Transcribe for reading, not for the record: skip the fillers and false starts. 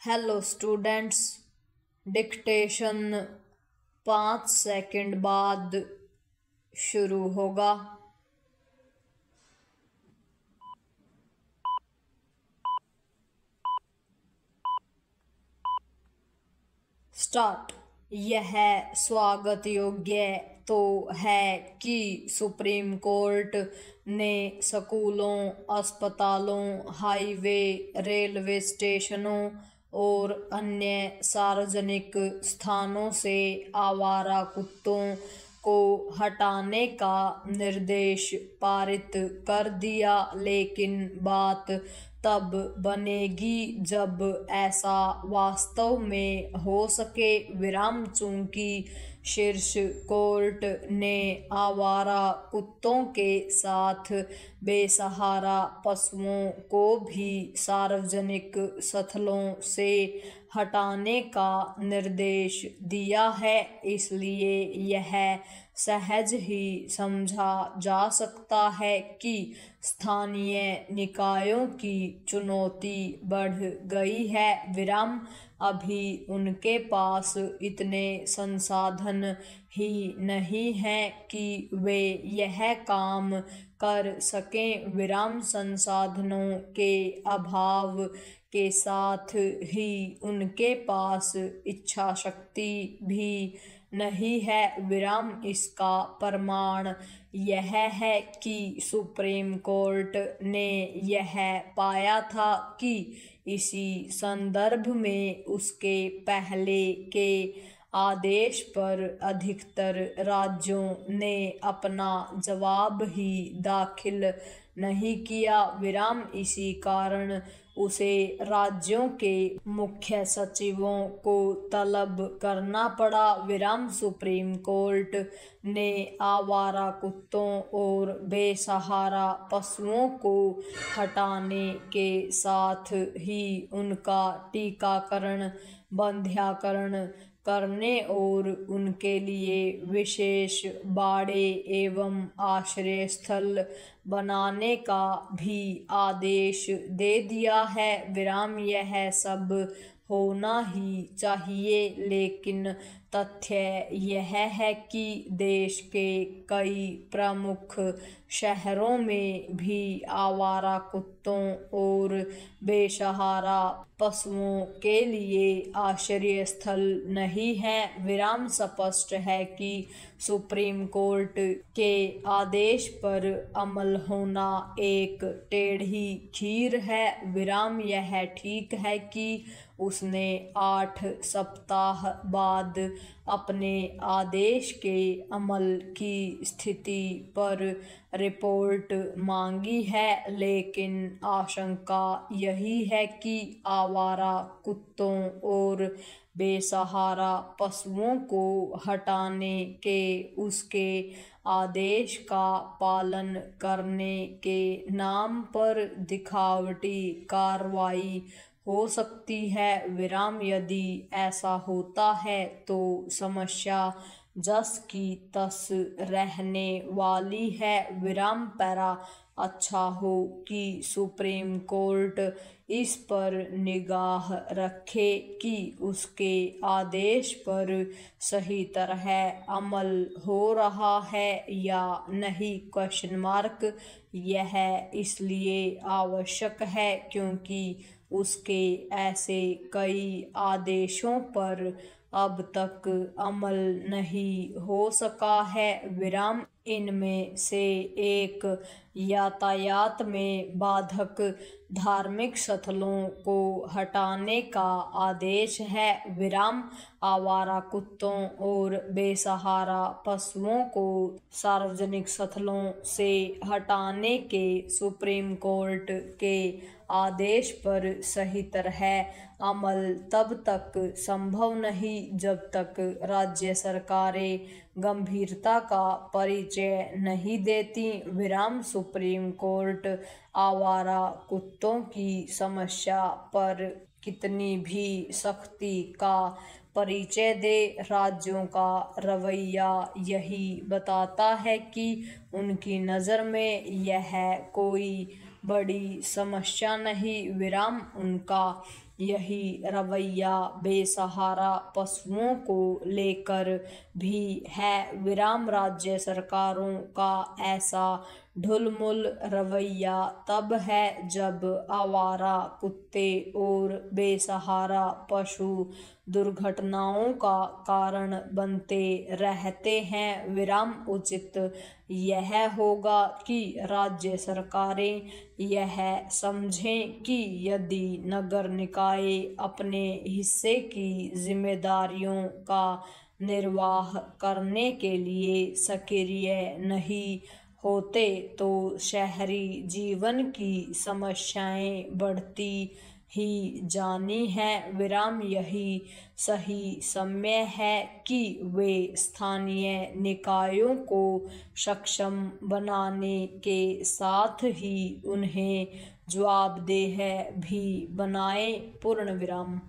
Hello students, dictation 5 second बाद शुरू होगा। स्टार्ट। यह स्वागत योग्य तो है कि सुप्रीम कोर्ट ने स्कूलों, अस्पतालों, हाईवे, रेलवे स्टेशनों और अन्य सार्वजनिक स्थानों से आवारा कुत्तों को हटाने का निर्देश पारित कर दिया, लेकिन बात तब बनेगी जब ऐसा वास्तव में हो सके। चूंकि शीर्ष कोर्ट ने आवारा कुत्तों के साथ बेसहारा पशुओं को भी सार्वजनिक स्थलों से हटाने का निर्देश दिया है, इसलिए यह सहज ही समझा जा सकता है कि स्थानीय निकायों की चुनौती बढ़ गई है। अभी उनके पास इतने संसाधन ही नहीं हैं कि वे यह काम कर सकें। संसाधनों के अभाव के साथ ही उनके पास इच्छा शक्ति भी नहीं है। इसका प्रमाण यह है कि सुप्रीम कोर्ट ने यह पाया था कि इसी संदर्भ में उसके पहले के आदेश पर अधिकतर राज्यों ने अपना जवाब ही दाखिल नहीं किया। इसी कारण उसे राज्यों के मुख्य सचिवों को तलब करना पड़ा। सुप्रीम कोर्ट ने आवारा कुत्तों और बेसहारा पशुओं को हटाने के साथ ही उनका टीकाकरण, बंध्याकरण करने और उनके लिए विशेष बाड़े एवं आश्रय स्थल बनाने का भी आदेश दे दिया है। यह सब होना ही चाहिए, लेकिन तथ्य यह है कि देश के कई प्रमुख शहरों में भी आवारा कुत्तों और बेसहारा पशुओं के लिए आश्रय स्थल नहीं है। स्पष्ट है कि सुप्रीम कोर्ट के आदेश पर अमल होना एक टेढ़ी खीर है। यह ठीक है कि उसने 8 सप्ताह बाद अपने आदेश के अमल की स्थिति पर रिपोर्ट मांगी है, लेकिन आशंका यही है कि आवारा कुत्तों और बेसहारा पशुओं को हटाने के उसके आदेश का पालन करने के नाम पर दिखावटी कार्रवाई हो सकती है। यदि ऐसा होता है तो समस्या जस की तस रहने वाली है। पैरा अच्छा हो कि सुप्रीम कोर्ट इस पर निगाह रखे कि उसके आदेश पर सही तरह अमल हो रहा है या नहीं। यह इसलिए आवश्यक है क्योंकि उसके ऐसे कई आदेशों पर अब तक अमल नहीं हो सका है। इनमें से एक यातायात में बाधक धार्मिक स्थलों को हटाने का आदेश है। आवारा कुत्तों और बेसहारा पशुओं को सार्वजनिक स्थलों से हटाने के सुप्रीम कोर्ट के आदेश पर सही तरह अमल तब तक संभव नहीं जब तक राज्य सरकारें गंभीरता का परिचय नहीं देती। सुप्रीम कोर्ट आवारा कुत्तों की समस्या पर कितनी भी सख्ती का परिचय दे, राज्यों का रवैया यही बताता है कि उनकी नज़र में यह कोई बड़ी समस्या नहीं। उनका यही रवैया बेसहारा पशुओं को लेकर भी है। विराम राज्य सरकारों का ऐसा ढुलमुल रवैया तब है जब आवारा कुत्ते और बेसहारा पशु दुर्घटनाओं का कारण बनते रहते हैं। विराम उचित यह होगा कि राज्य सरकारें यह समझें कि यदि नगर निकाय अपने हिस्से की जिम्मेदारियों का निर्वाह करने के लिए सक्रिय नहीं होते तो शहरी जीवन की समस्याएं बढ़ती ही जानी है। विराम यही सही समय है कि वे स्थानीय निकायों को सक्षम बनाने के साथ ही उन्हें जवाबदेह भी बनाएं। पूर्ण विराम।